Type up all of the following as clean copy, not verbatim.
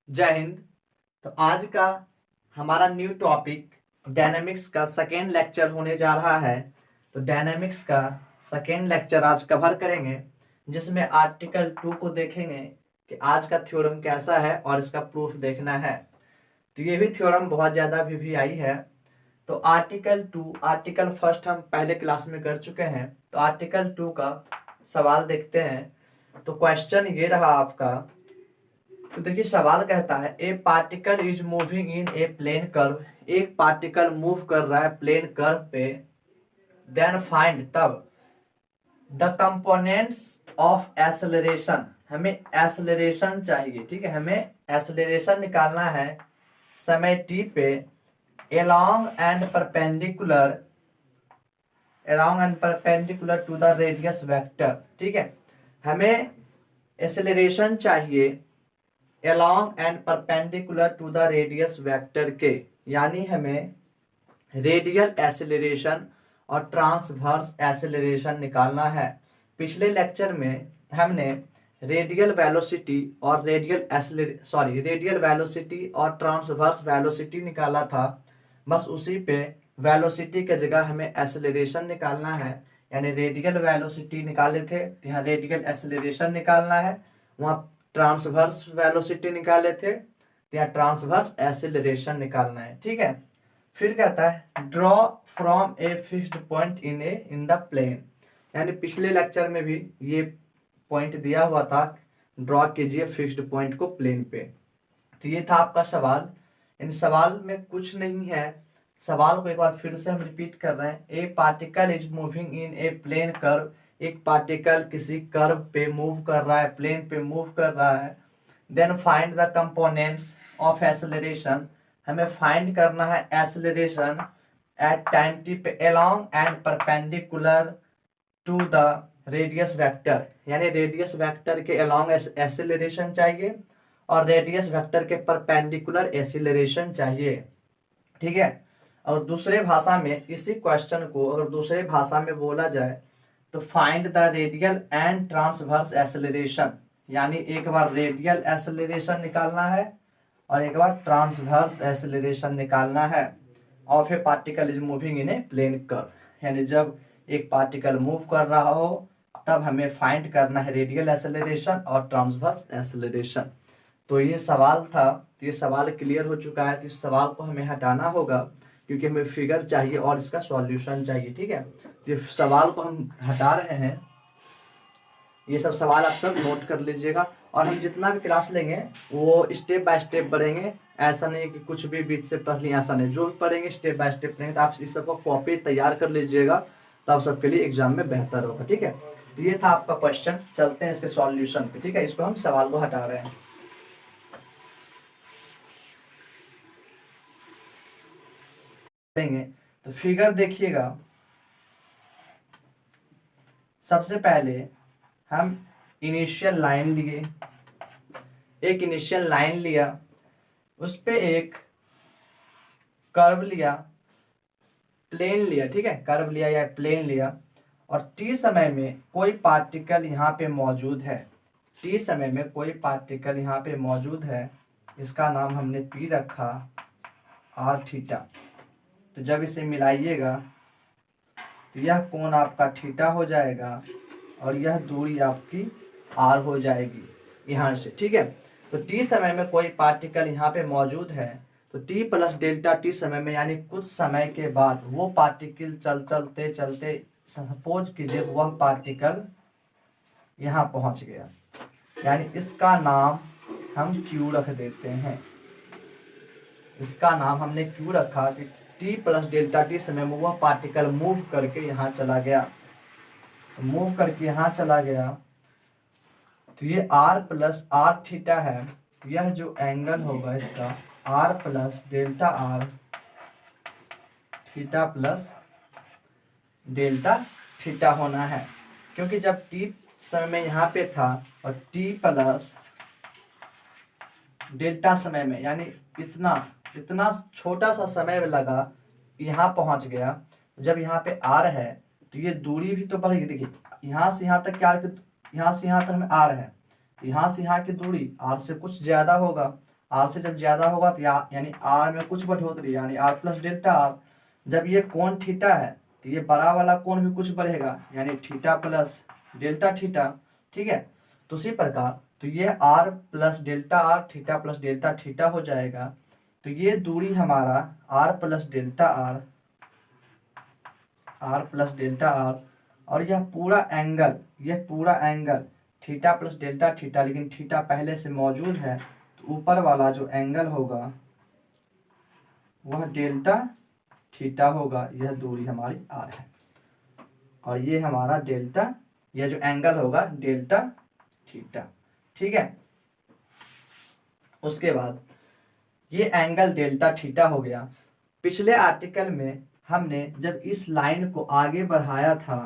जय हिंद। तो आज का हमारा न्यू टॉपिक डायनेमिक्स का सेकेंड लेक्चर होने जा रहा है। तो डायनेमिक्स का सेकेंड लेक्चर आज कवर करेंगे, जिसमें आर्टिकल 2 को देखेंगे कि आज का थ्योरम कैसा है और इसका प्रूफ देखना है। तो ये भी थ्योरम बहुत ज़्यादा वीवीआई है। तो आर्टिकल 2, आर्टिकल फर्स्ट हम पहले क्लास में कर चुके हैं। तो आर्टिकल 2 का सवाल देखते हैं। तो क्वेश्चन ये रहा आपका। तो देखिए सवाल कहता है a particle is moving in a plane curve. एक पार्टिकल मूव कर रहा है प्लेन कर्व पे। देन फाइंड, तब द कंपोनेंट्स ऑफ एक्सेलरेशन, हमें एक्सेलरेशन चाहिए। ठीक है, हमें एक्सेलरेशन निकालना है समय t पे along and perpendicular to the radius vector. ठीक है, हमें एक्सेलरेशन चाहिए along and perpendicular to the radius vector के, यानी हमें रेडियल एक्सेलरेशन और ट्रांसवर्स एक्सेलरेशन निकालना है। पिछले लेक्चर में हमने रेडियल वेलोसिटी और रेडियल वेलोसिटी और ट्रांसवर्स वेलोसिटी निकाला था। बस उसी पे वेलोसिटी के जगह हमें एक्सेलरेशन निकालना है, यानी रेडियल वेलोसिटी निकाले थे तो यहाँ रेडियल एक्सेलरेशन निकालना है। वहाँ ट्रांसवर्स वेलोसिटी निकाले थे तो यहाँ ट्रांसवर्स एक्सेलरेशन निकालना है। ठीक है, फिर कहता है draw from a fixed point in the plane, यानी पिछले लेक्चर में भी ये पॉइंट दिया हुआ था, ड्रॉ कीजिए फिक्स्ड पॉइंट को प्लेन पे। तो ये था आपका सवाल। इन सवाल में कुछ नहीं है। सवाल को एक बार फिर से हम रिपीट कर रहे हैं। A particle is moving in a plane curve, एक पार्टिकल किसी कर्व पे मूव कर रहा है, प्लेन पे मूव कर रहा है। Then find the components of acceleration, हमें फाइंड करना है एक्सेलरेशन एट टाइम टी पे along and perpendicular to the radius vector, यानी रेडियस वेक्टर के along एक्सेलरेशन चाहिए और रेडियस वेक्टर के परपेंडिकुलर एक्सेलरेशन चाहिए। ठीक है, और दूसरे भाषा में इसी क्वेश्चन को अगर दूसरे भाषा में बोला जाए तो find the radial and transverse acceleration, यानी एक बार रेडियल एक्सेलरेशन निकालना है और एक बार ट्रांसवर्स एक्सेलरेशन निकालना है of a particle is moving in a plane curve, यानी जब एक पार्टिकल मूव कर रहा हो तब हमें फाइंड करना है रेडियल एक्सेलरेशन और ट्रांसवर्स एक्सेलरेशन। तो ये सवाल था, तो ये सवाल क्लियर हो चुका है। तो इस सवाल को हमें हटाना होगा क्योंकि हमें फिगर चाहिए और इसका सॉल्यूशन चाहिए। ठीक है, तो इस सवाल को हम हटा रहे हैं। ये सब सवाल आप सब नोट कर लीजिएगा और हम जितना भी क्लास लेंगे वो स्टेप बाय स्टेप बढ़ेंगे। ऐसा नहीं कि कुछ भी बीच से पढ़ लिया, ऐसा नहीं। जो भी पढ़ेंगे स्टेप बाय स्टेप पढ़ेंगे। तो आप इस सबको कॉपी तैयार कर लीजिएगा, तो आप सबके लिए एग्जाम में बेहतर होगा। ठीक है, तो ये था आपका क्वेश्चन। चलते हैं इसके सॉल्यूशन पे। ठीक है, इसको हम सवाल को हटा रहे हैं। तो फिगर देखिएगा। सबसे पहले हम इनिशियल लाइन लिए, एक इनिशियल लाइन लिया, उस पे एक कर्व लिया, प्लेन लिया। ठीक है, कर्व लिया या प्लेन लिया और टी समय में कोई पार्टिकल यहाँ पे मौजूद है। टी समय में कोई पार्टिकल यहाँ पे मौजूद है, इसका नाम हमने पी रखा आर थीटा। तो जब इसे मिलाइएगा तो यह कोण आपका थीटा हो जाएगा और यह दूरी आपकी आर हो जाएगी यहाँ से। ठीक है, तो टी समय में कोई पार्टिकल यहाँ पे मौजूद है तो टी प्लस डेल्टा टी समय में, यानी कुछ समय के बाद वो पार्टिकल चलते चलते सपोज कीजिए वह पार्टिकल यहाँ पहुँच गया, यानी इसका नाम हम क्यू रख देते हैं। इसका नाम हमने क्यू रखा कि टी प्लस डेल्टा टी समय में वह पार्टिकल मूव करके यहाँ चला गया। तो मूव करके यहाँ चला गया तो ये आर प्लस आर थीटा है। यह जो एंगल होगा इसका R plus delta R theta plus delta theta होना है, क्योंकि जब टी समय में यहाँ पे था और टी प्लस डेल्टा समय में, यानी इतना छोटा सा समय लगा यहाँ पहुँच गया। जब यहाँ पे आर है तो ये दूरी भी तो बढ़ेगी। देखिए यहाँ से यहाँ तक क्या, यहाँ से यहाँ तक हमें आर है तो यहाँ से यहाँ की दूरी आर से कुछ ज़्यादा होगा। आर से जब ज्यादा होगा तो यानी आर में कुछ बढ़ोतरी, यानी आर प्लस डेल्टा आर। जब ये कोण थीटा है तो ये बड़ा वाला कोण भी कुछ बढ़ेगा, यानी थीटा प्लस डेल्टा थीटा। ठीक है, तो उसी प्रकार तो ये R plus delta R, theta plus delta theta हो जाएगा। तो ये दूरी हमारा R plus delta R, R plus delta R, और यह पूरा एंगल, यह पूरा angle theta plus delta theta, लेकिन थीटा पहले से मौजूद है तो ऊपर वाला जो एंगल होगा वह डेल्टा थीटा होगा। यह दूरी हमारी आर है और ये हमारा डेल्टा, यह जो एंगल होगा डेल्टा थीटा। ठीक है, उसके बाद ये एंगल डेल्टा थीटा हो गया। पिछले आर्टिकल में हमने जब इस लाइन को आगे बढ़ाया था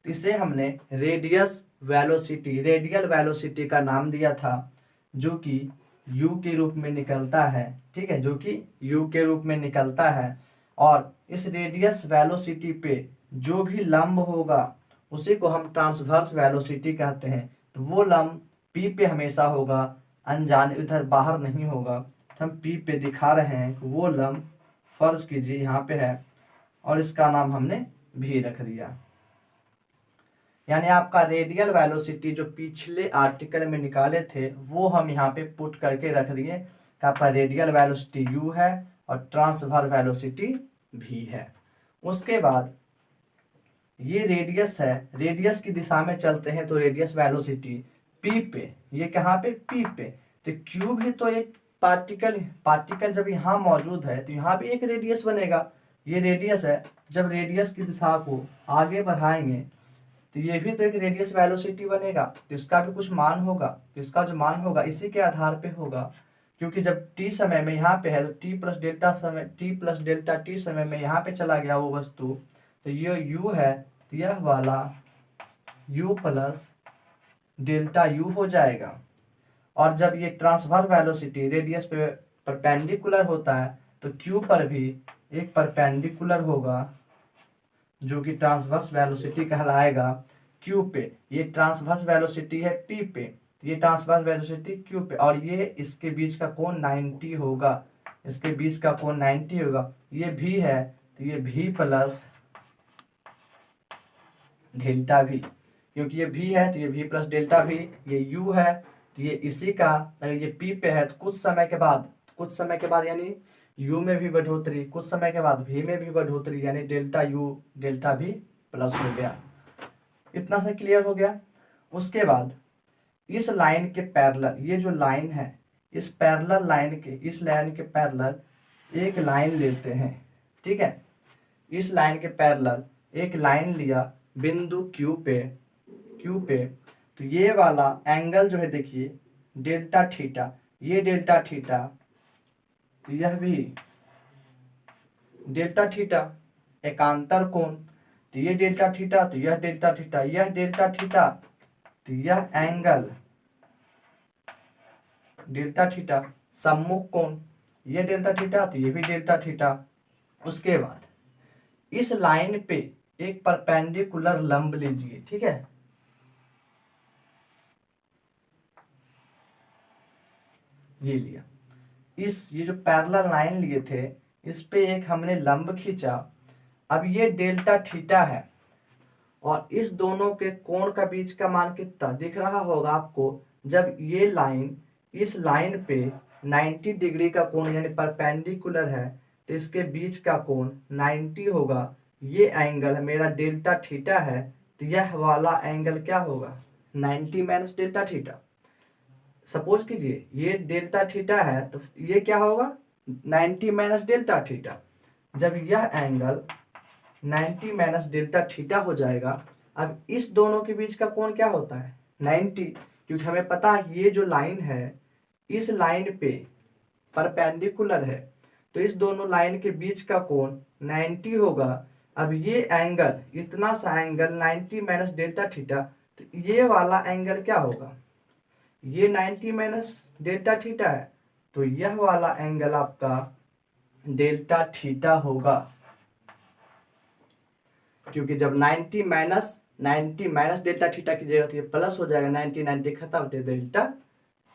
इसे हमने रेडियस वेलोसिटी, रेडियल वेलोसिटी का नाम दिया था, जो कि u के रूप में निकलता है। ठीक है, जो कि u के रूप में निकलता है। और इस रेडियस वेलोसिटी पे जो भी लंब होगा उसी को हम ट्रांसवर्स वेलोसिटी कहते हैं। तो वो लंब p पे हमेशा होगा, अनजाने इधर बाहर नहीं होगा। तो हम p पे दिखा रहे हैं कि वो लंब फर्ज कीजिए यहाँ पे है और इसका नाम हमने v रख दिया। यानी आपका रेडियल वेलोसिटी जो पिछले आर्टिकल में निकाले थे वो हम यहाँ पे पुट करके रख दिए कि आपका रेडियल वेलोसिटी u है और ट्रांसवर्स वेलोसिटी v है। उसके बाद ये रेडियस है, रेडियस की दिशा में चलते हैं तो रेडियस वेलोसिटी p पे, ये कहाँ पे p पे। तो q भी तो एक पार्टिकल जब यहाँ मौजूद है तो यहाँ भी एक रेडियस बनेगा। ये रेडियस है, जब रेडियस की दिशा को आगे बढ़ाएंगे तो ये भी तो एक रेडियस वेलोसिटी बनेगा, तो इसका भी कुछ मान होगा। तो इसका जो मान होगा इसी के आधार पे होगा, क्योंकि जब t समय में यहाँ पे है तो t प्लस डेल्टा समय, t प्लस डेल्टा t समय में यहाँ पे चला गया वो वस्तु, तो ये u है तो यह वाला u प्लस डेल्टा u हो जाएगा। और जब ये ट्रांसवर्स वेलोसिटी रेडियस पे परपेंडिकुलर होता है तो q पर भी एक परपेंडिकुलर होगा जो कि ट्रांसवर्स वेलोसिटी कहलाएगा q पे। ये ट्रांसवर्स वेलोसिटी है p पे, तो ये ट्रांसवर्स वेलोसिटी q पे, और ये इसके बीच का कोण 90 होगा, इसके बीच का कोण 90 होगा। ये v है तो ये v प्लस डेल्टा v, क्योंकि ये v है तो ये v प्लस डेल्टा v। ये u है तो ये इसी का, अगर ये p पे है तो कुछ समय के बाद यानी u में भी बढ़ोतरी, कुछ समय के बाद v में भी बढ़ोतरी, यानी delta u delta v plus हो गया। इतना से क्लियर हो गया। उसके बाद इस लाइन के पैरेलल, ये जो लाइन है इस पैरेलल लाइन के, इस लाइन के पैरेलल एक लाइन लेते हैं। ठीक है, इस लाइन के पैरेलल एक लाइन लिया बिंदु q पे, तो ये वाला एंगल जो है देखिए डेल्टा थीटा, ये डेल्टा थीटा तो यह भी डेल्टा थीटा, एकांतर कोण तो ये डेल्टा थीटा तो यह डेल्टा थीटा, यह डेल्टा थीटा तो यह एंगल डेल्टा थीटा, सम्मुख कोण ये डेल्टा थीटा तो ये भी डेल्टा थीटा। उसके बाद इस लाइन पे एक परपेंडिकुलर लंब लीजिए। ठीक है, ये लिया, ये जो पैरेलल लाइन लिए थे इस पे एक हमने लंब खींचा। अब ये डेल्टा थीटा है और इस दोनों के कोण का बीच का मान कितना दिख रहा होगा आपको। जब ये लाइन इस लाइन पे 90 डिग्री का कोण यानी परपेंडिकुलर है तो इसके बीच का कोण 90 होगा। ये एंगल मेरा डेल्टा थीटा है तो यह वाला एंगल क्या होगा 90 माइनस डेल्टा थीटा। सपोज कीजिए ये डेल्टा थीटा है तो ये क्या होगा 90 माइनस डेल्टा थीटा। जब यह एंगल 90 माइनस डेल्टा थीटा हो जाएगा, अब इस दोनों के बीच का कोण क्या होता है 90, क्योंकि हमें पता है ये जो लाइन है इस लाइन पे परपेंडिकुलर है तो इस दोनों लाइन के बीच का कोण 90 होगा। अब ये एंगल, इतना सा एंगल 90 माइनस डेल्टा थीटा, तो ये वाला एंगल क्या होगा, ये 90 माइनस डेल्टा थीटा है तो यह वाला एंगल आपका डेल्टा थीटा होगा, क्योंकि जब 90 माइनस डेल्टा थीटा की जगह तो ये प्लस हो जाएगा, 90 खत्म तो डेल्टा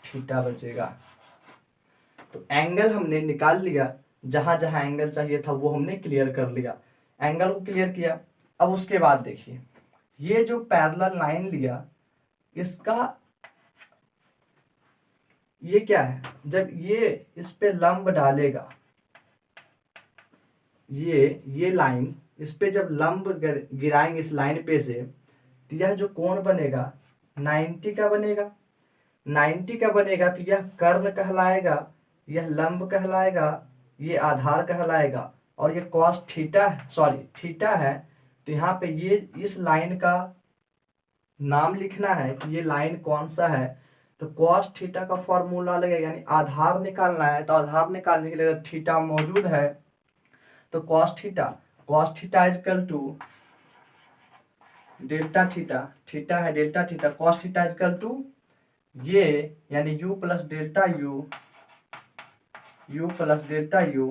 थीटा बचेगा। तो एंगल हमने निकाल लिया, जहां जहां एंगल चाहिए था वो हमने क्लियर कर लिया, एंगल को क्लियर किया। अब उसके बाद देखिए, ये जो पैरेलल लाइन लिया, इसका ये क्या है, जब ये इस पे लंब डालेगा, ये लाइन इस पे जब लंब गिराएंगे इस लाइन पे से, तो यह जो कोण बनेगा 90 का बनेगा। 90 का बनेगा तो यह कर्ण कहलाएगा, यह लंब कहलाएगा, ये आधार कहलाएगा, और ये कॉस थीटा, सॉरी थीटा है। तो यहाँ पे ये इस लाइन का नाम लिखना है कि ये लाइन कौन सा है। तो कॉस थीटा का फॉर्मूला लगेगा, यानी आधार निकालना है, तो आधार निकालने के लिए अगर थीटा मौजूद है तो cos theta is equal to delta theta, theta है delta theta, cos theta is equal to ये, यानी u plus delta u plus delta u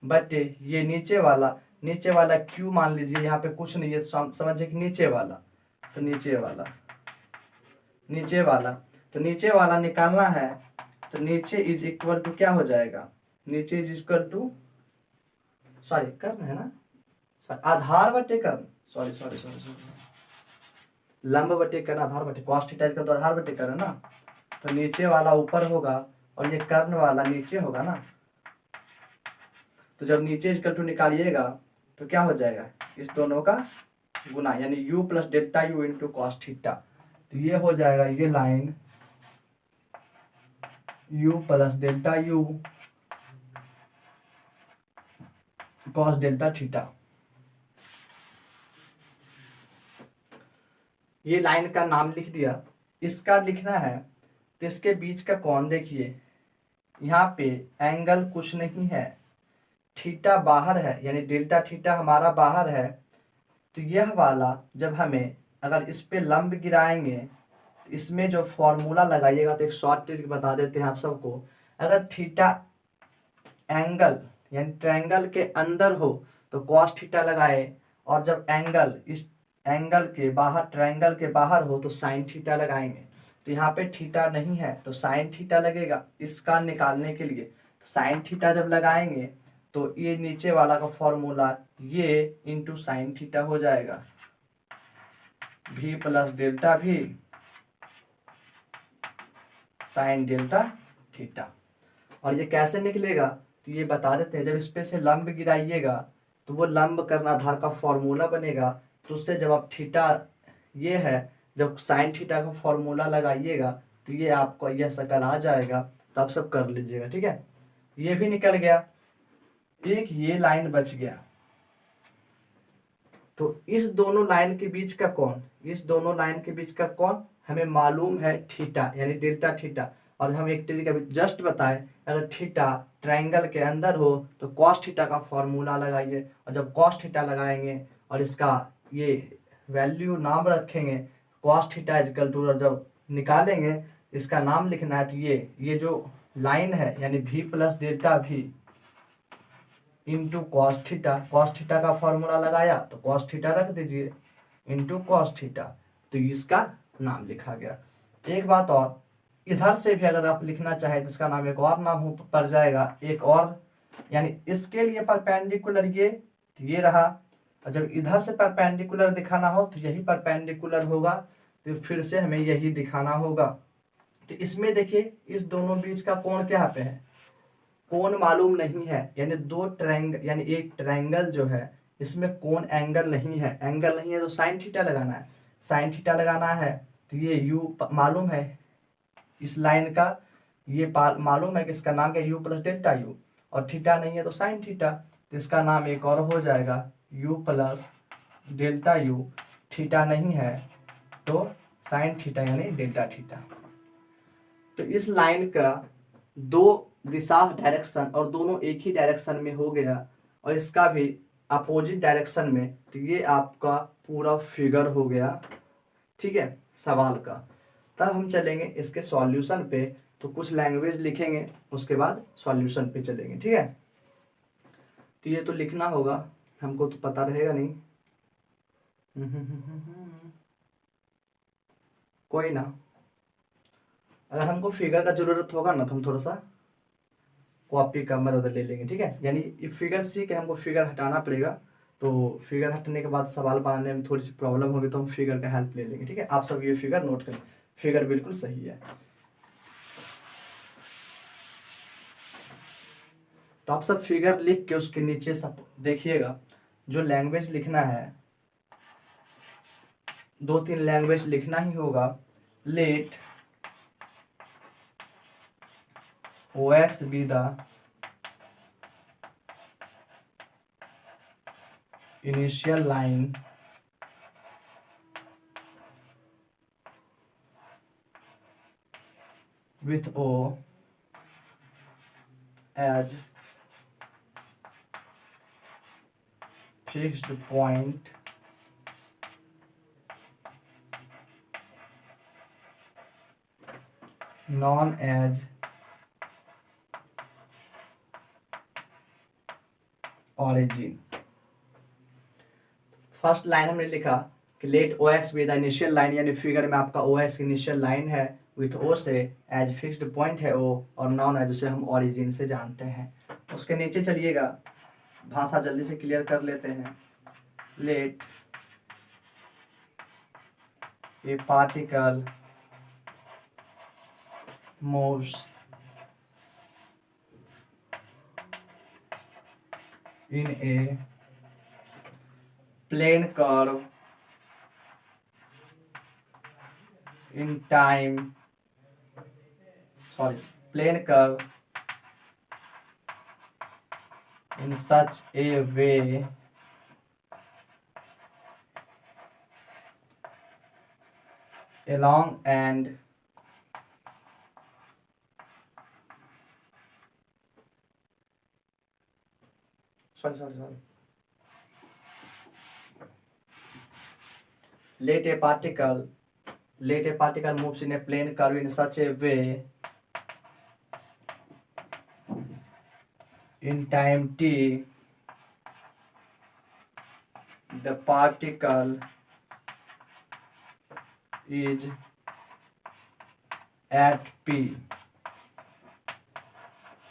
बटे ये नीचे वाला q मान लीजिए, यहाँ पे कुछ नहीं है तो समझिए कि नीचे वाला, तो नीचे वाला निकालना है। तो नीचे इज इक्वल टू क्या हो जाएगा, नीचे इज इक्वल टू, सॉरी कर्ण है ना, आधार बटे कर्ण, सॉरी लंब बटे कर्ण, आधार बटे कॉस थीटा इजकल टू आधार बटे कर्ण ना। तो नीचे वाला ऊपर होगा और ये कर्ण वाला नीचे होगा ना। तो जब नीचे इजकल टू निकालिएगा तो क्या हो जाएगा, इस दोनों का गुना, यानी u plus delta u into cos theta. तो ये हो जाएगा, ये line u plus delta u cos delta theta, ये लाइन का नाम लिख दिया। इसका लिखना है तो इसके बीच का कोण देखिए, यहाँ पे एंगल कुछ नहीं है, थीटा बाहर है, यानी डेल्टा थीटा हमारा बाहर है। तो यह वाला जब हमें अगर इस पे लंब गिराएंगे, तो इसमें जो फॉर्मूला लगाइएगा, तो एक शॉर्ट ट्रिक बता देते हैं आप सबको। अगर थीटा एंगल यानी ट्रायंगल के अंदर हो तो कॉस थीटा लगाए, और जब एंगल इस एंगल के बाहर, ट्रायंगल के बाहर हो तो साइन थीटा लगाएंगे। तो यहाँ पे थीटा नहीं है तो साइन थीटा लगेगा इसका निकालने के लिए। तो साइन थीटा जब लगाएंगे तो ये नीचे वाला का फॉर्मूला ये इंटू साइन थीटा हो जाएगा, भी प्लस डेल्टा भी साइन डेल्टा थीटा। और ये कैसे निकलेगा तो ये बता देते हैं। जब इस पे से लंब गिराइएगा तो वो लंब कर्ण आधार का फॉर्मूला बनेगा, तो उससे जब आप थीटा ये है, जब साइन थीटा का फॉर्मूला लगाइएगा तो ये आपको यह शक्ल आ जाएगा। तो आप सब कर लीजिएगा, ठीक है। ये भी निकल गया, एक ये लाइन बच गया। तो इस दोनों लाइन के बीच का कोण, इस दोनों लाइन के बीच का कोण हमें मालूम है थीटा, यानी डेल्टा थीटा। और हम एक तरीका भी जस्ट बताएं, अगर थीटा ट्रायंगल के अंदर हो तो कॉस थीटा का फॉर्मूला लगाइए, और जब कॉस थीटा लगाएंगे और इसका ये वैल्यू नाम रखेंगे कॉस थीटा इजकल टू, और जब निकालेंगे इसका नाम लिखना है। तो ये जो लाइन है यानी भी प्लस डेल्टा भी इंटू कॉस थीटा का फॉर्मूला लगाया तो कॉस थीटा रख दीजिए इंटू कॉस थीटा, तो इसका नाम लिखा गया। एक बात और, इधर से भी अगर आप लिखना चाहे तो इसका नाम एक और नाम हो पड़ जाएगा, एक और, यानी इसके लिए परपेंडिकुलर ये रहा, और जब इधर से परपेंडिकुलर दिखाना हो तो यही परपेंडिकुलर होगा, तो फिर से हमें यही दिखाना होगा। तो इसमें देखिए इस दोनों बीच का कोण क्या पे है, कोण मालूम नहीं है, यानी दो ट्रायंगल, यानी एक ट्रायंगल जो है इसमें कोण एंगल नहीं है, एंगल नहीं है तो साइन थीटा लगाना है, साइन थीटा लगाना है। तो ये यू मालूम है इस लाइन का, ये मालूम है कि इसका नाम क्या, यू प्लस डेल्टा यू, और थीटा नहीं है तो साइन थीटा, तो इसका नाम एक और हो जाएगा you plus delta you, theta नहीं है तो साइन थीटा यानी डेल्टा थीटा। तो इस लाइन का दो दिशा डायरेक्शन और दोनों एक ही डायरेक्शन में हो गया, और इसका भी अपोजिट डायरेक्शन में, तो ये आपका पूरा फिगर हो गया, ठीक है, सवाल का। तब हम चलेंगे इसके सॉल्यूशन पे, तो कुछ लैंग्वेज लिखेंगे उसके बाद सॉल्यूशन पे चलेंगे, ठीक है। तो ये तो लिखना होगा, हमको तो पता रहेगा नहीं, कोई ना, अगर हमको फिगर का जरूरत होगा ना तो हम थोड़ा सा कॉपी का मदद ले लेंगे, ठीक है। यानी फिगर सी के हमको फिगर हटाना पड़ेगा, तो फिगर हटने के बाद सवाल बनाने में थोड़ी सी प्रॉब्लम होगी, तो हम फिगर का हेल्प ले लेंगे, ठीक है। आप सब ये फिगर नोट करें, फिगर बिल्कुल सही है। तो आप सब फिगर लिख के उसके नीचे सब देखिएगा, जो लैंग्वेज लिखना है 2-3 लैंग्वेज लिखना ही होगा। Let OX be the initial line with O as fixed point known as origin। First line हमने लिखा कि let OX be the initial line, यानी फिगर में आपका OX इनिशियल लाइन है विथ O से, एज फिक्स्ड पॉइंट है O, और नाउन है जिसे हम ओरिजिन से जानते हैं। उसके नीचे चलिएगा, भाषा जल्दी से क्लियर कर लेते हैं। Let a particle moves in a plane curve in time, plane curve in such a way along and let a particle moves in a plane curve in such a way in time t, the particle is at p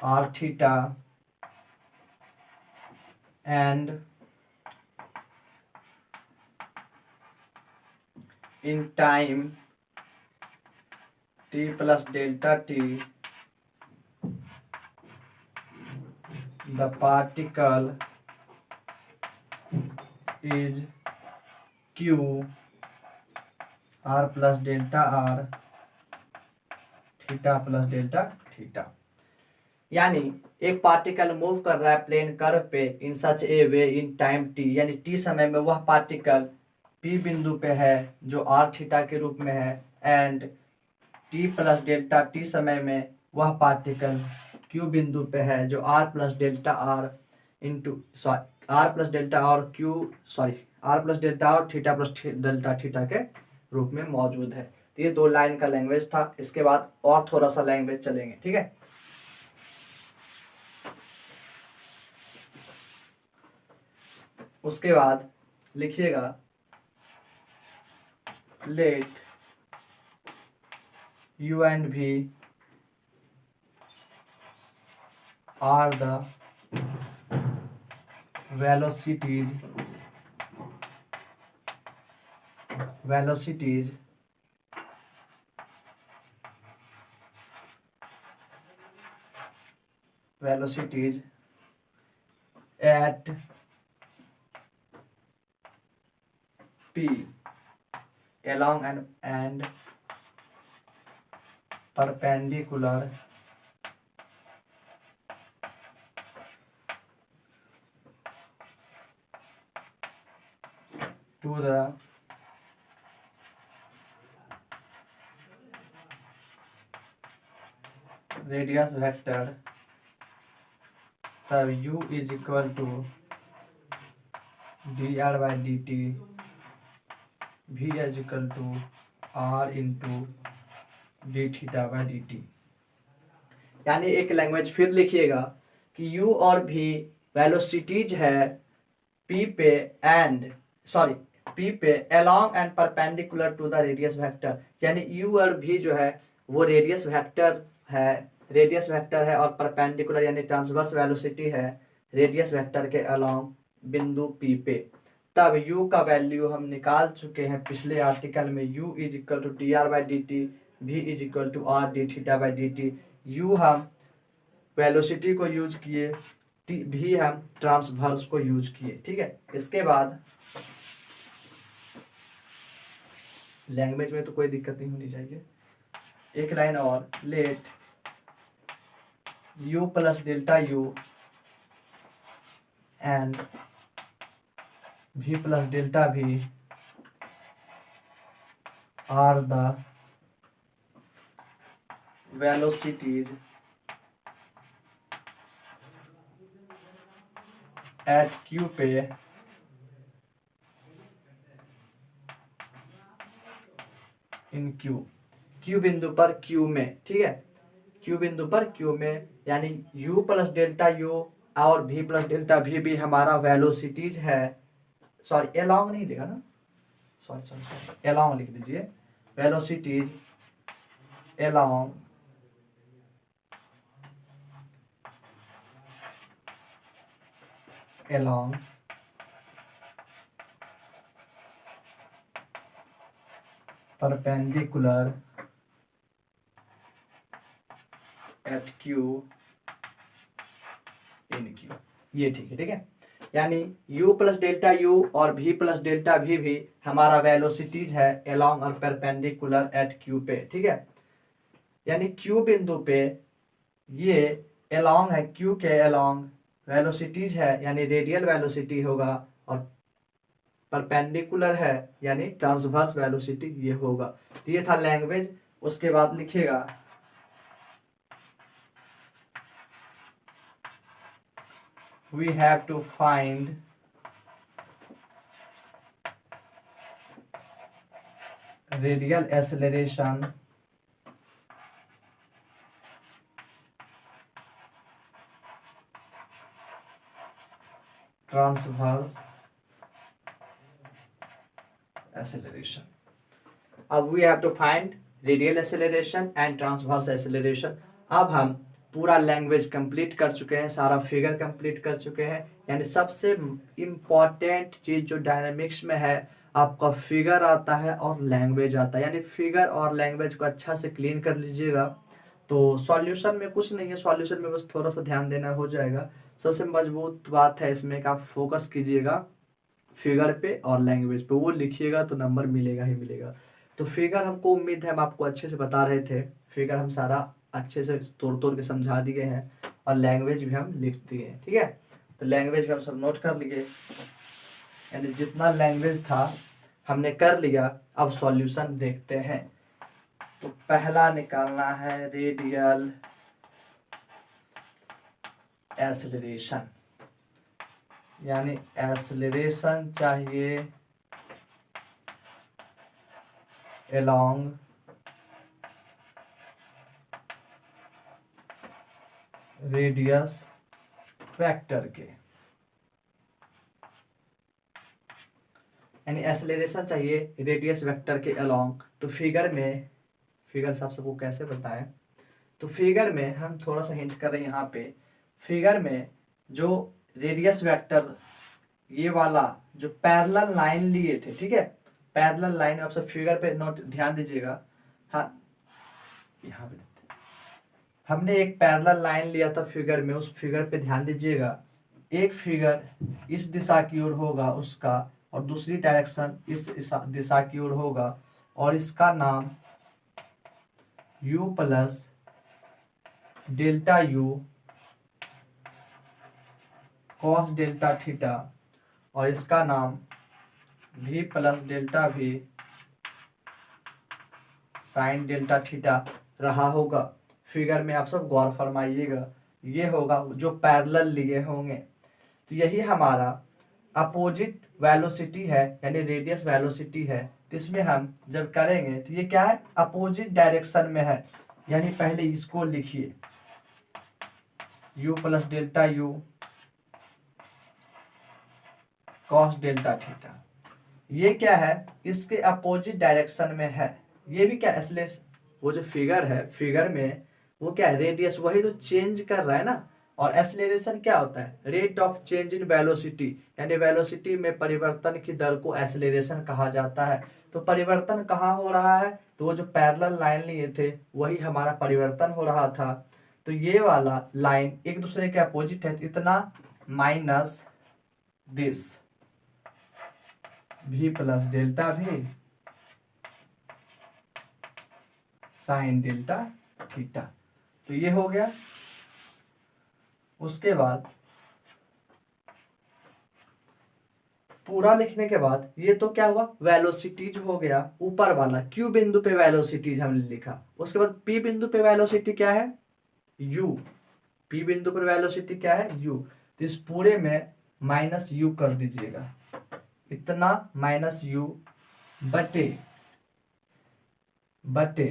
r theta and in time t plus delta t, the particle is q r plus delta r theta plus delta theta. यानी एक particle move कर रहा है plane curve पे इन सच ए वे in time T, यानी T समय में वह पार्टिकल पी बिंदु पे है जो आर थीटा के रूप में है, and T plus delta T समय में वह पार्टिकल क्यू बिंदु पे है जो R plus delta R into R plus delta R R plus delta R theta plus delta theta के रूप में मौजूद है। तो ये 2 लाइन का लैंग्वेज था। इसके बाद और थोड़ा सा लैंग्वेज चलेंगे, ठीक है। उसके बाद लिखिएगा late U and V are the velocities at P along and perpendicular to the radius vector, तब U is equal to dr by dt, V is equal to r into d theta by dt। यानी एक language फिर लिखिएगा कि U और V velocities है P पे along and perpendicular to the radius vector, यानी U और V जो है वो रेडियस वेक्टर है रेडियस वेक्टर है और परपेंडिकुलर यानी ट्रांसवर्स वेलोसिटी है रेडियस वेक्टर के अलोंग बिंदु P पे, तब u का वैल्यू हम निकाल चुके हैं पिछले आर्टिकल में। u is equal to dr/dt, v is equal to r dθ/dt। u हम वेलोसिटी को यूज किए, भी हम ट्रांसवर्स को यूज किए, ठीक है। इसके बाद लैंग्वेज में तो कोई दिक्कत नहीं होनी चाहिए। एक लाइन और, let u plus delta u and v plus delta v are the velocities at q पे इन q बिंदु पर q में, ठीक है। q बिंदु पर q में यानी u प्लस डेल्टा u और v प्लस डेल्टा v भी हमारा वेलोसिटीज है। सॉरी एलॉन्ग नहीं लिखा ना, सॉरी एलॉन्ग लिख दीजिए। Velocities along perpendicular eight q इन q, ये ठीक है। यानी u प्लस डेल्टा u और v प्लस डेल्टा v भी हमारा वेलोसिटीज है एलॉन्ग और परपेंडिकुलर एट q पे, ठीक है। यानी q बिंदु पे ये एलॉन्ग है, q के एलॉन्ग वेलोसिटीज है यानी रेडियल वेलोसिटी होगा, और परपेंडिकुलर है यानी ट्रांसवर्स वेलोसिटी ये होगा। तो ये था लैंग्वेज। उसके बाद लिखिएगा we have to find radial acceleration transverse acceleration। अब we have to find radial acceleration and transverse acceleration। अब हम पूरा लैंग्वेज कंप्लीट कर चुके हैं, सारा फिगर कंप्लीट कर चुके हैं। यानी सबसे इम्पॉर्टेंट चीज जो डायनामिक्स में है, आपका फिगर आता है और लैंग्वेज आता है। यानी फिगर और लैंग्वेज को अच्छा से क्लीन कर लीजिएगा तो सॉल्यूशन में कुछ नहीं है, सॉल्यूशन में बस थोड़ा सा ध्यान देना हो जाएगा। सबसे मजबूत बात है इसमें कि आप फोकस कीजिएगा फिगर पे और लैंग्वेज पे, वो लिखिएगा तो नंबर मिलेगा ही मिलेगा। तो फिगर हमको उम्मीद है हम आपको अच्छे से बता रहे थे, फिगर हम सारा अच्छे से तोड़ के समझा दिए हैं और लैंग्वेज भी हम लिख दिए हैं, ठीक है। तो लैंग्वेज भी हम सब नोट कर लिए, यानी जितना लैंग्वेज था हमने कर लिया। अब सॉल्यूशन देखते हैं। तो पहला निकालना है रेडियल एक्सेलरेशन, यानी एक्सेलरेशन चाहिए along रेडियस वेक्टर के, यानी एक्सेलरेशन चाहिए रेडियस वेक्टर के अलोंग। तो फिगर में, फिगर सबको कैसे बताएं, तो फिगर में हम थोड़ा सा हिंट कर रहे हैं यहाँ पे। फिगर में जो रेडियस वेक्टर ये वाला जो पैरेलल लाइन लिए थे, ठीक है, पैरेलल लाइन आप सब फिगर पे नोट ध्यान दीजिएगा। हाँ यहाँ पे हमने एक पैरेलल लाइन लिया था फिगर में, उस फिगर पे ध्यान दीजिएगा। एक फिगर इस दिशा की ओर होगा उसका, और दूसरी डायरेक्शन इस दिशा की ओर होगा, और इसका नाम u plus delta u cos delta theta, और इसका नाम v plus delta v sine delta theta रहा होगा। फिगर में आप सब गौर फरमाइएगा, ये होगा जो पैरेलल लिए होंगे। तो यही हमारा अपोजिट वेलोसिटी है, यानी रेडियस वेलोसिटी है। तो इसमें हम जब करेंगे तो ये क्या है, अपोजिट डायरेक्शन में है। यानी पहले इसको लिखिए u plus delta u cos delta theta, ये क्या है, इसके अपोजिट डायरेक्शन में है। ये भी क्या, इसलिए वो जो फिगर है, फिगर में वो क्या है, रेडियस, वही तो चेंज कर रहा है ना। और एसिलेरेशन क्या होता है, rate of change in velocity, यानी वेलोसिटी में परिवर्तन की दर को एसिलेरेशन कहा जाता है। तो परिवर्तन कहाँ हो रहा है, तो वो जो पैरेलल लाइन लिए थे वही हमारा परिवर्तन हो रहा था। तो ये वाला लाइन एक दूसरे के अपोजिट है, इतना minus this v plus delta v sine delta theta. तो ये हो गया। उसके बाद पूरा लिखने के बाद ये तो क्या हुआ, वेलोसिटीज हो गया, ऊपर वाला Q बिंदु पे वेलोसिटीज हमने लिखा। उसके बाद P बिंदु पे वेलोसिटी क्या है, U। P बिंदु पर वेलोसिटी क्या है, U। तो इस पूरे में माइनस U कर दीजिएगा, इतना माइनस U बटे बटे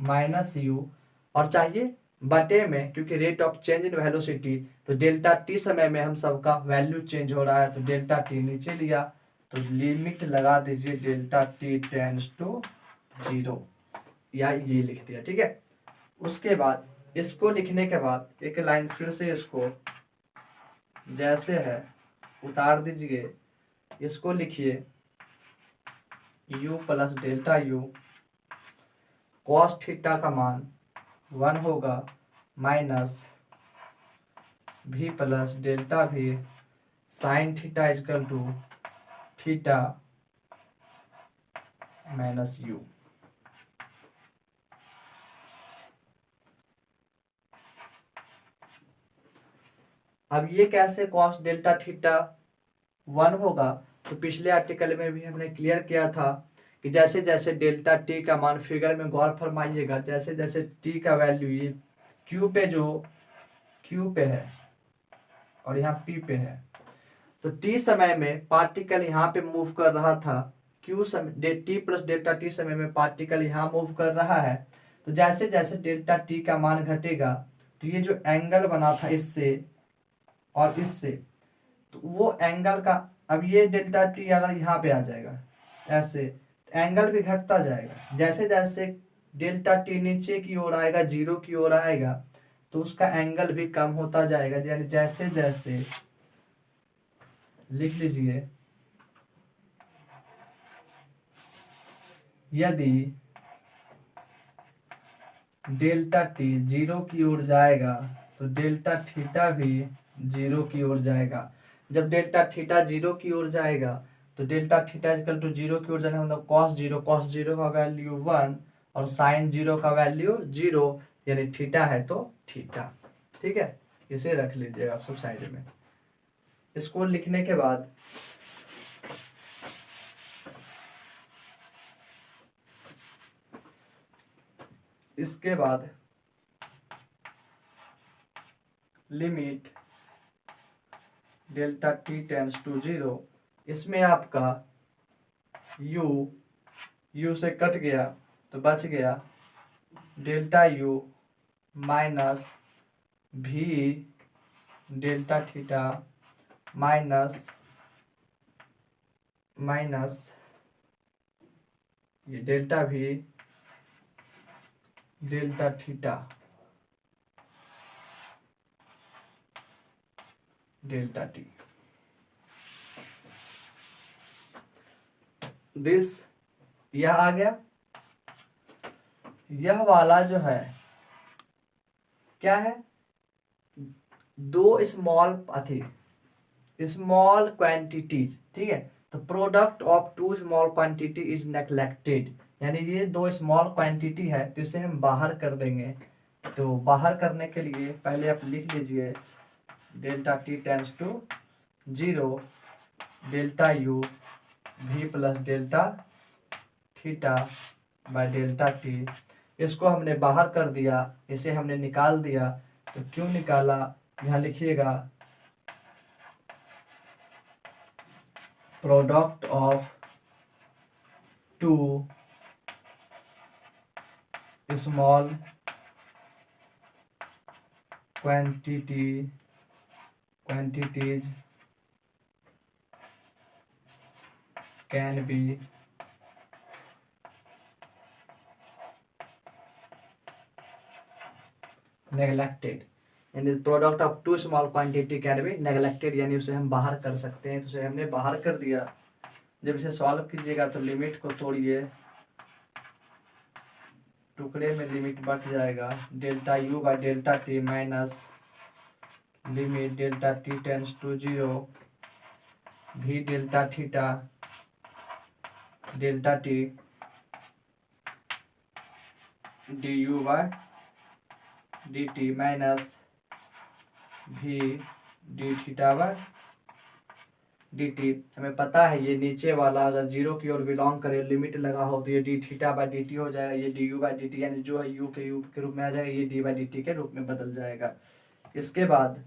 माइनस U, और चाहिए बटे में, क्योंकि rate of change in velocity, तो डेल्टा टी समय में हम सबका वैल्यू चेंज हो रहा है, तो डेल्टा टी नीचे लिया, तो लिमिट लगा दीजिए डेल्टा टी टेंड्स टू 0, या ये लिख दिया, ठीक है। उसके बाद इसको लिखने के बाद एक लाइन फिर से इसको जैसे है उतार दीजिए, इसको लिखिए u plus delta u cos theta का मान 1 होगा minus v plus delta v sine theta is equal to theta minus u। अब ये कैसे कॉस डेल्टा थीटा 1 होगा, तो पिछले आर्टिकल में भी हमने क्लियर किया था कि जैसे जैसे डेल्टा टी का मान, फिगर में गौर फरमाइएगा, जैसे जैसे टी का वैल्यू ये क्यू पे, जो क्यू पे है और यहाँ पी पे है, तो टी समय में पार्टिकल यहाँ पे मूव कर रहा था, क्यू समय टी प्लस डेल्टा टी समय में पार्टिकल यहाँ मूव कर रहा है। तो जैसे जैसे डेल्टा टी का मान घटेगा, तो ये जो एंगल बना था इससे और इससे, तो वो एंगल का, अब ये डेल्टा टी अगर यहाँ पे आ जाएगा ऐसे, एंगल भी घटता जाएगा। जैसे जैसे डेल्टा टी नीचे की ओर आएगा, 0 की ओर आएगा, तो उसका एंगल भी कम होता जाएगा। यानी जैसे जैसे, लिख लीजिए, यदि डेल्टा टी 0 की ओर जाएगा तो डेल्टा थीटा भी 0 की ओर जाएगा। जब डेल्टा थीटा 0 की ओर जाएगा तो डेल्टा थीटा इक्वल टू 0 की ओर जाने मतलब कॉस जीरो का वैल्यू 1 और साइन 0 का वैल्यू 0, यानी थीटा है तो थीटा, ठीक है। इसे रख लीजिएगा आप सब साइड में। इसको लिखने के बाद इसके बाद limit delta T tends to 0, इसमें आपका u से कट गया तो बच गया delta u minus v delta theta minus ये delta v delta theta delta T. This यह आ गया। यह वाला जो है क्या है, दो स्मॉल क्वांटिटीज, ठीक है। तो product of two small quantity is neglected, यानी ये दो स्मॉल क्वांटिटी है तो इसे हम बाहर कर देंगे। तो बाहर करने के लिए पहले आप लिख लीजिए delta T tends to 0 delta u v plus delta theta by delta T. इसको हमने बाहर कर दिया, इसे हमने निकाल दिया। तो क्यों निकाला, यहाँ लिखिएगा product of two small quantities can be neglected, यानी product of two small quantity can be neglected, यानी उसे हम बाहर कर सकते हैं। तो उसे हमने बाहर कर दिया। जब इसे सॉल्व कीजिएगा तो लिमिट को तोड़िए, टुकड़े में लिमिट बढ़ जाएगा, delta U by delta T minus limit delta T tends to 0 V delta theta delta T D U by D T minus V D theta by D T. हमें पता है ये नीचे वाला अगर जीरो की ओर बिलोंग करे, लिमिट लगा हो, तो ये D theta by D T हो जाएगा, ये D U by D T यानी जो है यू के रूप में आ जाएगा, ये डी बाय डी टी के रूप में बदल जाएगा। इसके बाद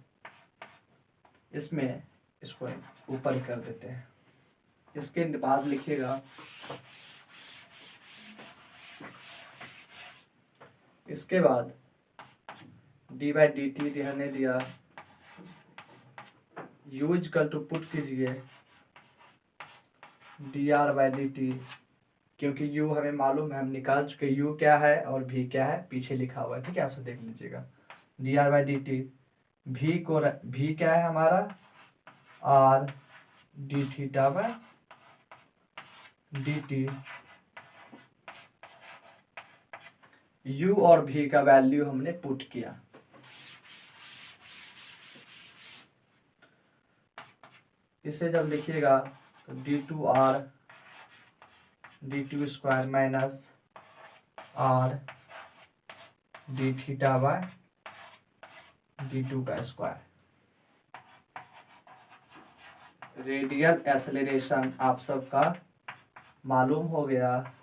इसमें इसको ऊपर कर देते हैं। इसके बाद लिखिएगा, इसके बाद डी बाई डी टी रहने दिया, यू इक्वल टू पुट कीजिए D R by D T, क्योंकि यू हमें मालूम है, हम निकाल चुके, यू क्या है और भी क्या है पीछे लिखा हुआ है, ठीक है, आपसे देख लीजिएगा। D R by D T, भी क्या है हमारा, are D theta by D T, you और भी का वैल्यू हमने पुट किया। इसे जब लिखिएगा तो D two R D two square minus R D theta by D two का स्क्वायर। रेडियल एक्सेलरेशन आप सबका मालूम हो गया,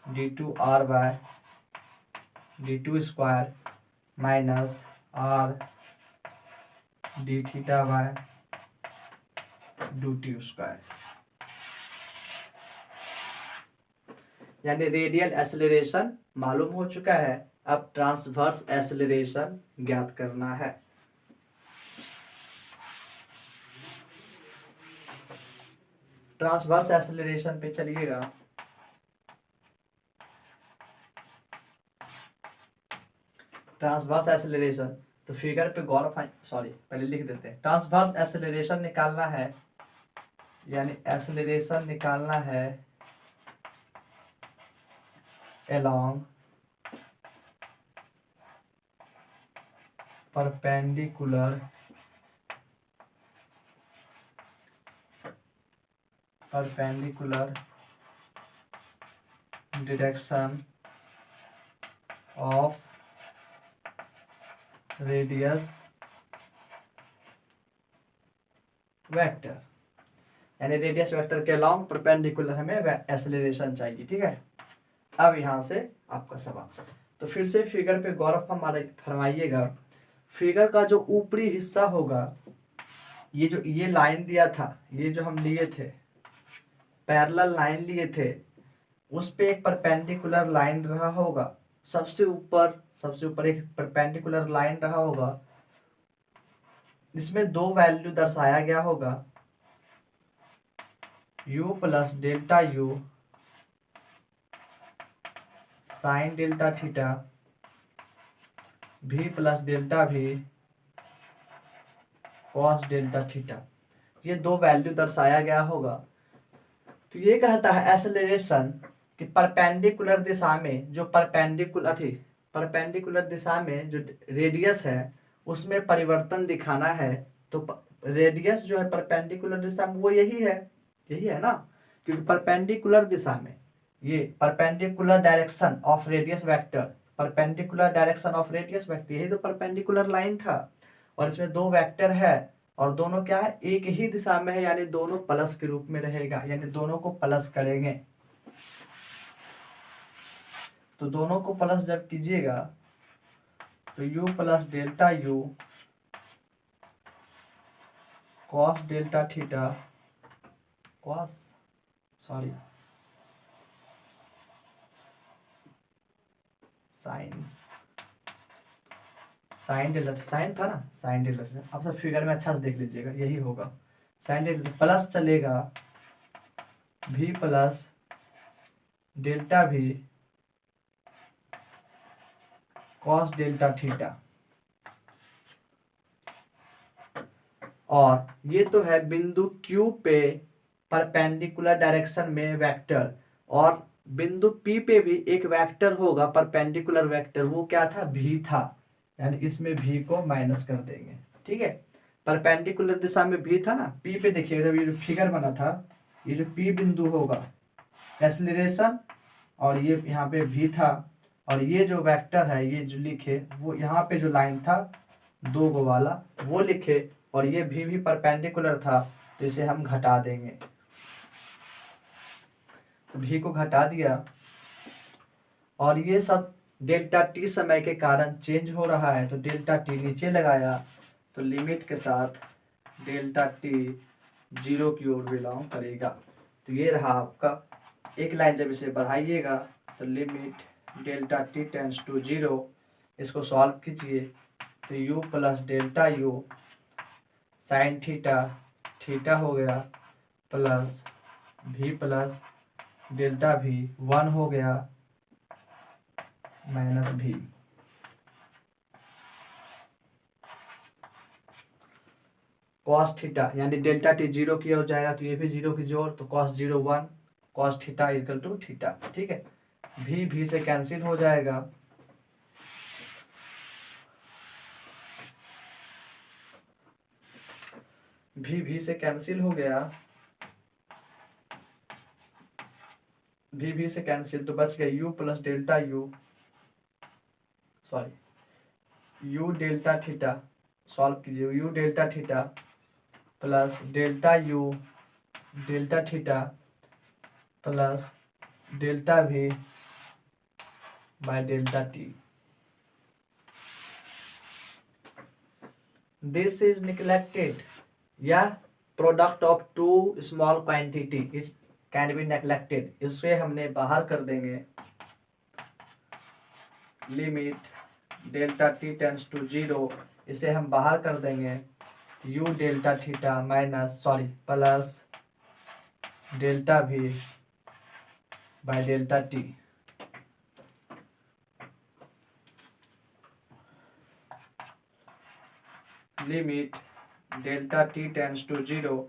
D two R by D two square minus R D theta by D two square, यानी radial acceleration मालूम हो चुका है। अब ट्रांसवर्स एक्सेलरेशन ज्ञात करना है। ट्रांसवर्स एक्सेलरेशन पे चलिएगा। ट्रांसवर्स एक्सेलरेशन तो फिगर पे गौर, सॉरी पहले लिख देते हैं। ट्रांसवर्स एक्सेलरेशन निकालना है, यानी एक्सेलरेशन निकालना है along perpendicular direction of radius vector, यानी रेडियस वेक्टर के लॉन्ग परपेंडिकुलर हमें एक्सेलरेशन चाहिए, ठीक है। अब यहाँ से आपका सवाल, तो फिर से फिगर पे गौर फरमाइएगा। फिगर का जो ऊपरी हिस्सा होगा, ये लाइन दिया था, ये जो हम लिए थे पैरेलल लाइन लिए थे, उस पे एक परपेंडिकुलर लाइन रहा होगा, सबसे ऊपर एक परपेंडिकुलर लाइन रहा होगा। इसमें दो वैल्यू दर्शाया गया होगा, u plus delta U sine delta theta, v plus delta भी कॉस डेल्टा थीटा, ये दो वैल्यू दर्शाया गया होगा। तो ये कहता है एक्सेलरेशन कि परपेंडिकुलर दिशा में जो परपेंडिकुलर दिशा में जो रेडियस है उसमें परिवर्तन दिखाना है। तो रेडियस जो है परपेंडिकुलर दिशा में वो यही है ना, क्योंकि परपेंडिकुलर दिशा में ये perpendicular direction of radius vector, यही तो परपेंडिकुलर लाइन था। और इसमें दो वेक्टर है और दोनों क्या है, एक ही दिशा में है, यानी दोनों प्लस के रूप में रहेगा, यानी दोनों को प्लस करेंगे। तो दोनों को प्लस जब कीजिएगा तो u plus delta U cos delta theta sine delta, sine था ना, साइन डेल्टा, आप सब फिगर में अच्छा से देख लीजिएगा, यही होगा। साइन डेल्टा प्लस चलेगा, भी प्लस डेल्टा भी कॉस डेल्टा थीटा। और ये तो है बिंदु Q पे परपेंडिकुलर डायरेक्शन में वेक्टर, और बिंदु P पे भी एक वेक्टर होगा परपेंडिकुलर वेक्टर, वो क्या था, V था, यानी इसमें V को माइनस कर देंगे। ठीक है, परपेंडिकुलर दिशा में V था ना, P पे देखिए जब ये जो फिगर बना था, ये जो P बिंदु होगा एक्सीलरेशन, और ये यहाँ पे V था, और ये जो वेक्टर है ये जो लिखे वो यहाँ पे जो लाइन था 2 गो वाला वो लिखे, और ये भी परपेंडिकुलर था, तो इसे हम घटा देंगे। तो भी को घटा दिया, और ये सब डेल्टा टी समय के कारण चेंज हो रहा है, तो डेल्टा टी नीचे लगाया, तो लिमिट के साथ डेल्टा टी 0 की ओर बिलोंग करेगा। तो ये रहा आपका एक लाइन, जब इसे बढ़ाइएगा तो limit delta T tends to 0, इसको सॉल्व कीजिए तो u plus delta U sine theta, theta हो गया, plus v plus delta v 1 हो गया, माइनस v। कॉस थीटा यानी डेल्टा टी 0 की ओर जाएगा तो ये भी 0 की ओर, तो cos 0 1, cos theta equal to theta. ठीक है, v से कैंसिल हो जाएगा, v से कैंसिल हो गया, v से कैंसिल, तो बच गया u plus delta U, sorry u delta theta, solve कीजिए, u delta theta plus delta U delta theta plus delta v by delta T. This is neglected, या product of two small quantity is can be neglected, इसे हमने बाहर कर देंगे। Limit delta T tends to 0, इसे हम बाहर कर देंगे, u delta theta minus sorry plus delta v by delta T. Limit delta T tends to 0,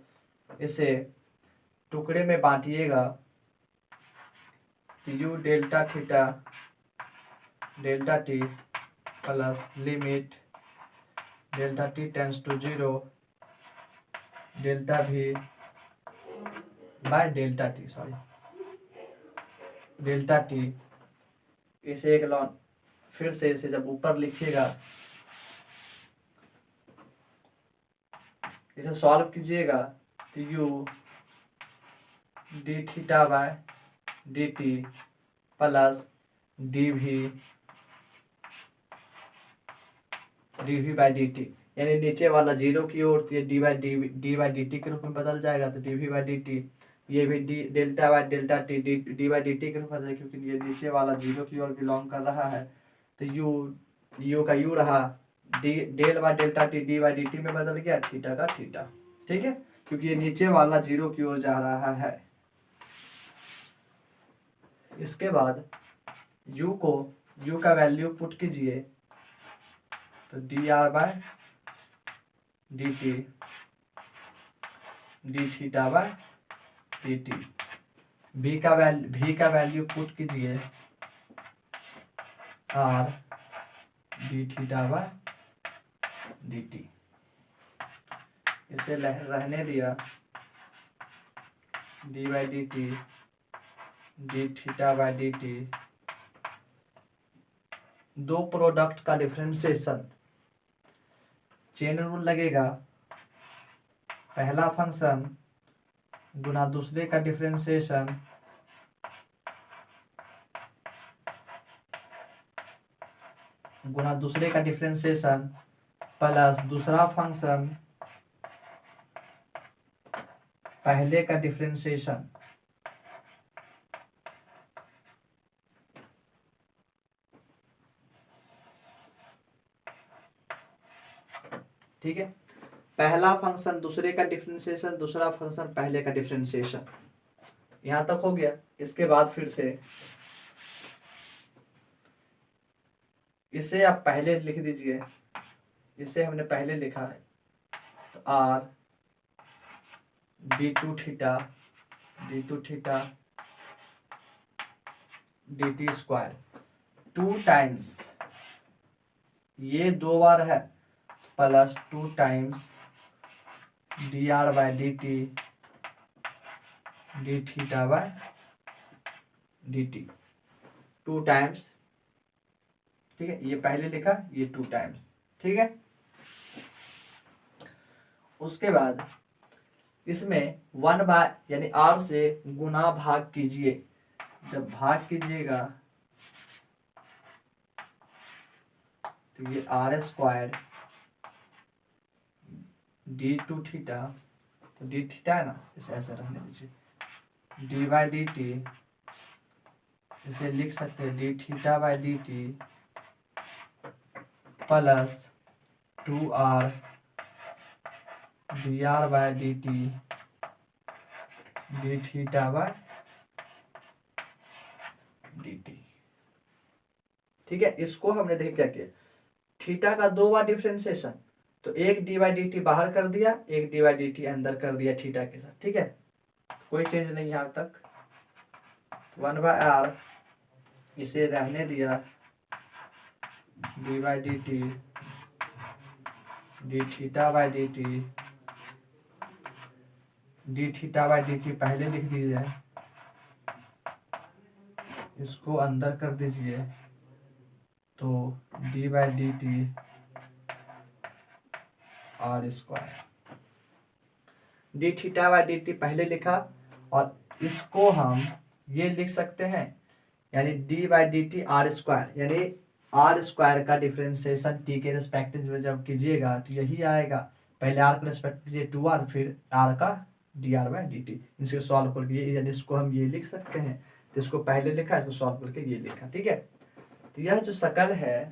इसे टुकड़े में बांटिएगा तो u delta theta delta T plus limit delta T tends to 0 delta v by delta T, sorry delta T. इसे एक lawn फिर से इसे जब ऊपर लिखिएगा, इसे सॉल्व कीजिएगा तो u D theta by D T plus D V by D T, यानी नीचे वाला 0 की ओर, तो ये डी बाई डी टी के रूप में बदल जाएगा, तो D V by D T, ये भी D delta by delta T D by D T के रूप में बदल, क्योंकि ये नीचे वाला 0 की ओर बिलोंग कर रहा है, तो यू का यू रहा, del by delta T D by D T में बदल गया, थीटा का थीटा। ठीक है, क्योंकि ये नीचे वाला 0 की ओर जा रहा है। इसके बाद u का वैल्यू पुट कीजिए, तो D R by D T D theta by D T. v का वैल्यू पुट कीजिए, R D theta by D T. इसे रहने दिया, D by D T D theta by D T. दो product का differentiation, chain rule लगेगा, पहला function गुना दूसरे का डिफरेंशिएशन गुना दूसरे का डिफरेंशिएशन प्लस दूसरा फंक्शन पहले का डिफरेंशिएशन। ठीक है, पहला फंक्शन दूसरे का डिफरेंशिएशन, दूसरा फंक्शन पहले का डिफरेंशिएशन, यहां तक हो गया। इसके बाद फिर से इसे आप पहले लिख दीजिए, इसे हमने पहले लिखा है तो r d2 theta dt square 2 times, ये 2 बार है, plus 2 times dr by dt d theta by dt 2 times, ठीक है, ये पहले लिखा, ये 2 टाइम्स, ठीक है। उसके बाद इसमें 1 बाय यानी r से गुना भाग कीजिए, जब भाग कीजिएगा तो ये r स्क्वायर d2 थीटा, तो d थीटा है ना, इसे ऐसे रहने दीजिए, d बाई डी टी, इसे लिख सकते हैं d theta by D T plus 2r dr by D T D theta by D T, ठीक है। इसको हमने देख क्या किया, थीटा का 2 बार डिफ्रेंसिएशन, तो एक डी बाई डी टी बाहर कर दिया, एक डी बाई डी टी अंदर कर दिया थीटा के साथ, ठीक है, कोई चेंज नहीं यहाँ तक। 1 बाय आर इसे रहने दिया, D by D T D theta by D T, D theta by D T पहले लिख दीजिए, इसको अंदर कर दीजिए, तो D by D T R square, D theta by D T पहले लिखा, और इसको हम ये लिख सकते हैं, यानी D by D T R square, यानी आर स्क्वायर का डिफरेंशिएशन टी के रिस्पेक्टिव में जब कीजिएगा तो यही आएगा, पहले आर का रिस्पेक्ट कीजिए 2r, फिर आर का D R by D T, इसको सॉल्व करके यानी इसको हम ये लिख सकते हैं, तो इसको पहले लिखा, इसको सॉल्व करके ये लिखा, ठीक है। तो यह जो शकल है,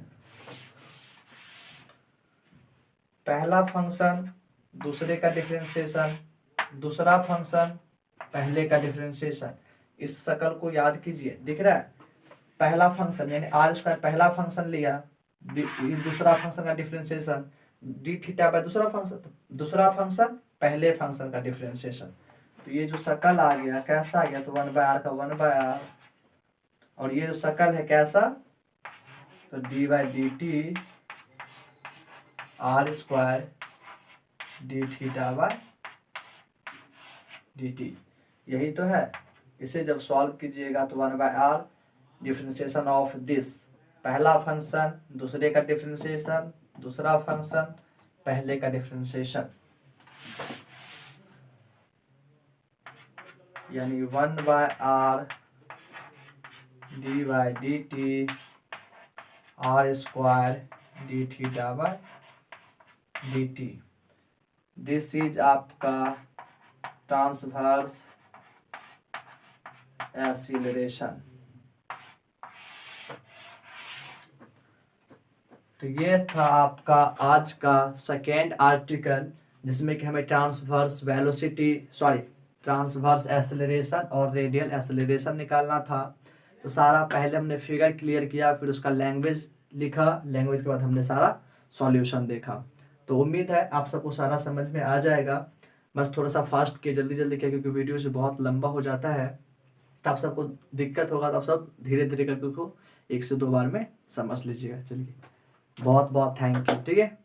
पहला फंक्शन दूसरे का डिफरेंशिएशन, दूसरा फंक्शन पहले का डिफरेंशिएशन, इस शकल को याद कीजिए, दिख रहा है, पहला फंक्शन यानी आर स्क्वायर पहला फंक्शन लिया, दूसरा फंक्शन का डिफरेंशिएशन डी थीटा बाय दूसरा फंक्शन पहले फंक्शन का डिफरेंशिएशन, तो ये जो शकल आ गया कैसा आ गया, तो 1 बाय आर का 1 बाय आर, और ये जो शकल है कैसा, तो D by D T R square D theta by D T, यही तो है। इसे जब सॉल्व कीजिएगा तो 1 by R differentiation of this, पहला फंक्शन दूसरे का डिफरेंशिएशन, दूसरा फंक्शन पहले का डिफरेंशिएशन, यानी 1 by R D by D T R square D theta by D T, this is आपका ट्रांसवर्स एक्सीलरेशन। तो ये था आपका आज का सेकेंड आर्टिकल, जिसमें कि हमें ट्रांसवर्स एक्सेलरेशन और रेडियल एक्सेलरेशन निकालना था। तो सारा पहले हमने फिगर क्लियर किया, फिर उसका लैंग्वेज लिखा, लैंग्वेज के बाद हमने सारा सॉल्यूशन देखा। तो उम्मीद है आप सबको सारा समझ में आ जाएगा, बस थोड़ा सा फास्ट किया, जल्दी जल्दी किया, क्योंकि वीडियो से बहुत लंबा हो जाता है, तो आप सबको दिक्कत होगा, तो आप सब धीरे धीरे करके उसको 1 से 2 बार में समझ लीजिएगा। चलिए, बहुत बहुत थैंक यू, ठीक है।